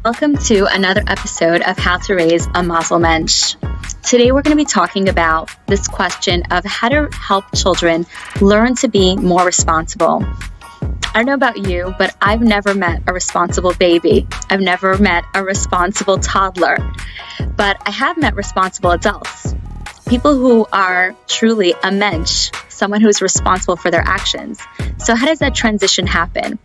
Welcome to another episode of How to Raise a Mazel Mentch. Today we're going to be talking about this question of how to help children learn to be more responsible. I don't know about you, but I've never met a responsible baby. I've never met a responsible toddler, but I have met responsible adults. People who are truly a mensch, someone who's responsible for their actions. So how does that transition happen?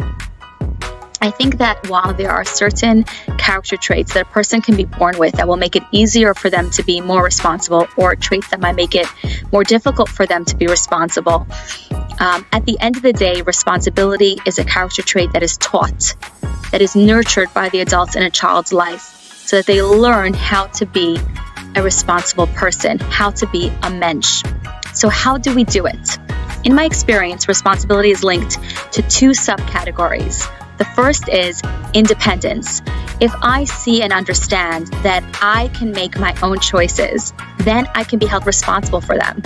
I think that while there are certain character traits that a person can be born with that will make it easier for them to be more responsible, or traits that might make it more difficult for them to be responsible, at the end of the day, responsibility is a character trait that is taught, that is nurtured by the adults in a child's life, so that they learn how to be a responsible person, how to be a mensch. So how do we do it? In my experience, responsibility is linked to two subcategories. The first is independence. If I see and understand that I can make my own choices, then I can be held responsible for them.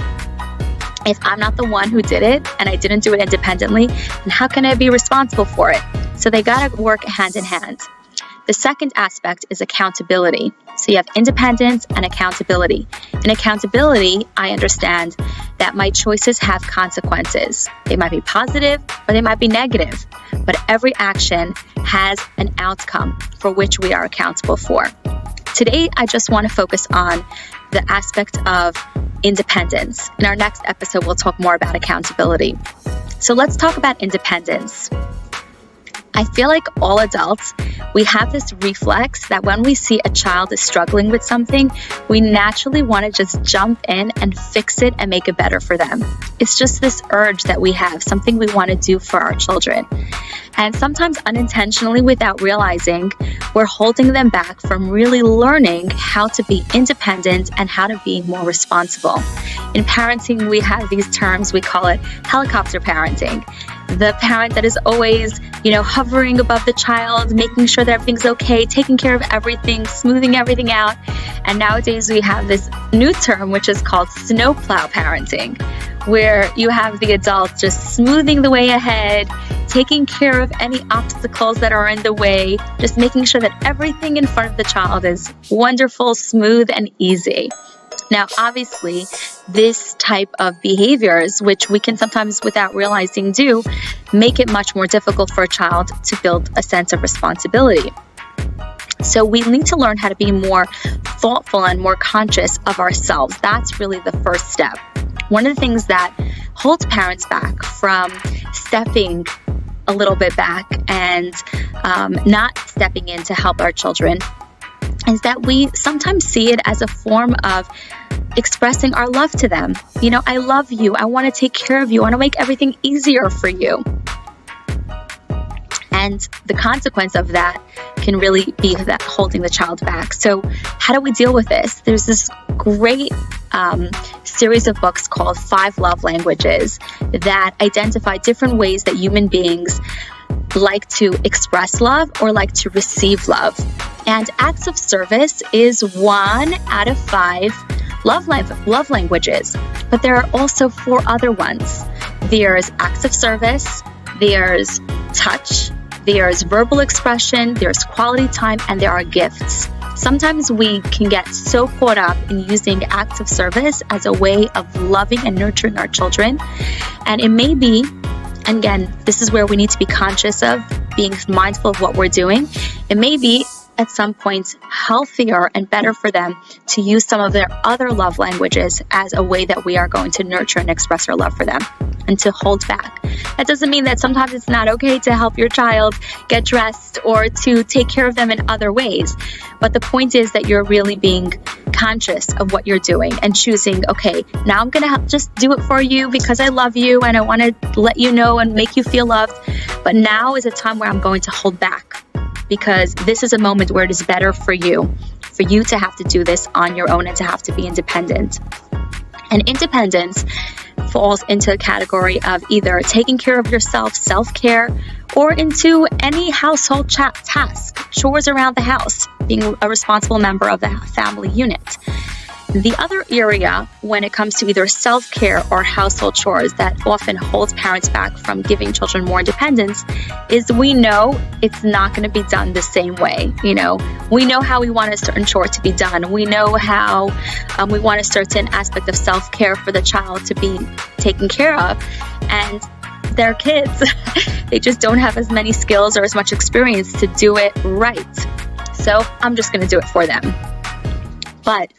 If I'm not the one who did it and I didn't do it independently, then how can I be responsible for it? So they gotta work hand in hand. The second aspect is accountability. So you have independence and accountability. In accountability, I understand that my choices have consequences. They might be positive or they might be negative, but every action has an outcome for which we are accountable for. Today, I just want to focus on the aspect of independence. In our next episode, we'll talk more about accountability. So let's talk about independence. I feel like all adults, we have this reflex that when we see a child is struggling with something, we naturally want to just jump in and fix it and make it better for them. It's just this urge that we have, something we want to do for our children. And sometimes unintentionally, without realizing, we're holding them back from really learning how to be independent and how to be more responsible. In parenting, we have these terms, we call it helicopter parenting. The parent that is always, hovering above the child, making sure that everything's okay, taking care of everything, smoothing everything out. And nowadays we have this new term, which is called Snowplow Parenting, where you have the adult just smoothing the way ahead, taking care of any obstacles that are in the way, just making sure that everything in front of the child is wonderful, smooth, and easy. Now, obviously, this type of behaviors, which we can sometimes without realizing do, make it much more difficult for a child to build a sense of responsibility. So we need to learn how to be more thoughtful and more conscious of ourselves. That's really the first step. One of the things that holds parents back from stepping a little bit back and not stepping in to help our children is that we sometimes see it as a form of expressing our love to them. I love you. I want to take care of you. I want to make everything easier for you. And the consequence of that can really be that holding the child back. So how do we deal with this? There's this great series of books called 5 Love Languages that identify different ways that human beings like to express love or like to receive love. And acts of service is 1 out of 5 love languages. But there are also 4 other ones. There's acts of service, there's touch, there's verbal expression, there's quality time, and there are gifts. Sometimes we can get so caught up in using acts of service as a way of loving and nurturing our children. And it may be, and again, this is where we need to be conscious of being mindful of what we're doing. It may be at some points healthier and better for them to use some of their other love languages as a way that we are going to nurture and express our love for them and to hold back. That doesn't mean that sometimes it's not okay to help your child get dressed or to take care of them in other ways. But the point is that you're really being conscious of what you're doing and choosing, okay, now I'm going to just do it for you because I love you and I want to let you know and make you feel loved. But now is a time where I'm going to hold back, because this is a moment where it is better for you to have to do this on your own and to have to be independent. And independence falls into a category of either taking care of yourself, self-care, or into any household task, chores around the house, being a responsible member of the family unit. The other area when it comes to either self-care or household chores that often holds parents back from giving children more independence is we know it's not going to be done the same way. We know how we want a certain chore to be done. We know how we want a certain aspect of self-care for the child to be taken care of. And they're kids. They just don't have as many skills or as much experience to do it right. So I'm just going to do it for them. But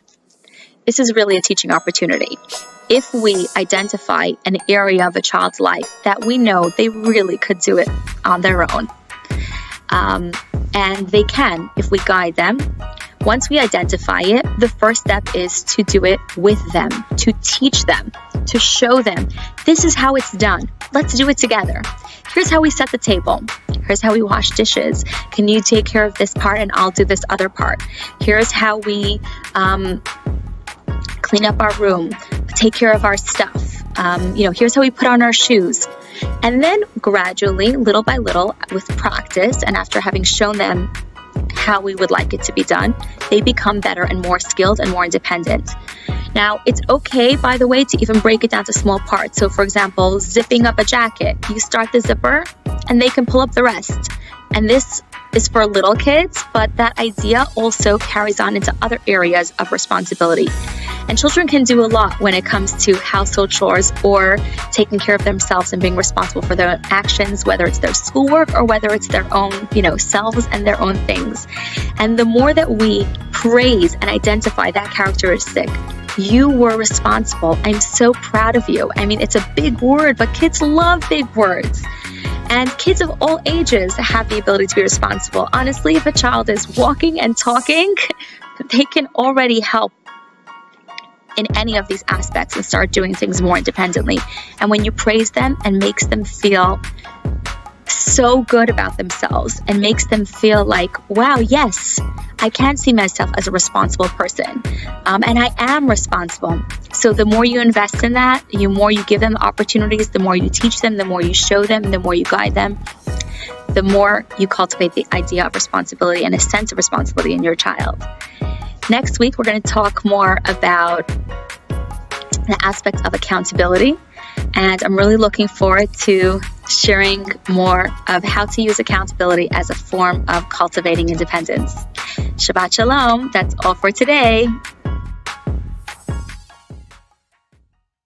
this is really a teaching opportunity. If we identify an area of a child's life that we know they really could do it on their own, and they can if we guide them, once we identify it, the first step is to do it with them, to teach them, to show them, this is how it's done. Let's do it together. Here's how we set the table. Here's how we wash dishes. Can you take care of this part and I'll do this other part? Here's how we clean up our room, take care of our stuff. Here's how we put on our shoes. And then gradually, little by little, with practice, and after having shown them how we would like it to be done, they become better and more skilled and more independent. Now, it's okay, by the way, to even break it down to small parts. So, for example, zipping up a jacket. You start the zipper, and they can pull up the rest. And this is for little kids, but that idea also carries on into other areas of responsibility. And children can do a lot when it comes to household chores or taking care of themselves and being responsible for their actions, whether it's their schoolwork or whether it's their own, selves and their own things. And the more that we praise and identify that characteristic, you were responsible. I'm so proud of you. I mean, it's a big word, but kids love big words. And kids of all ages have the ability to be responsible. Honestly, if a child is walking and talking, they can already help in any of these aspects and start doing things more independently. And when you praise them and makes them feel so good about themselves and makes them feel like, wow, yes, I can see myself as a responsible person. And I am responsible. So the more you invest in that, the more you give them opportunities, the more you teach them, the more you show them, the more you guide them, the more you cultivate the idea of responsibility and a sense of responsibility in your child. Next week, we're going to talk more about the aspect of accountability. And I'm really looking forward to sharing more of how to use accountability as a form of cultivating independence. Shabbat Shalom. That's all for today.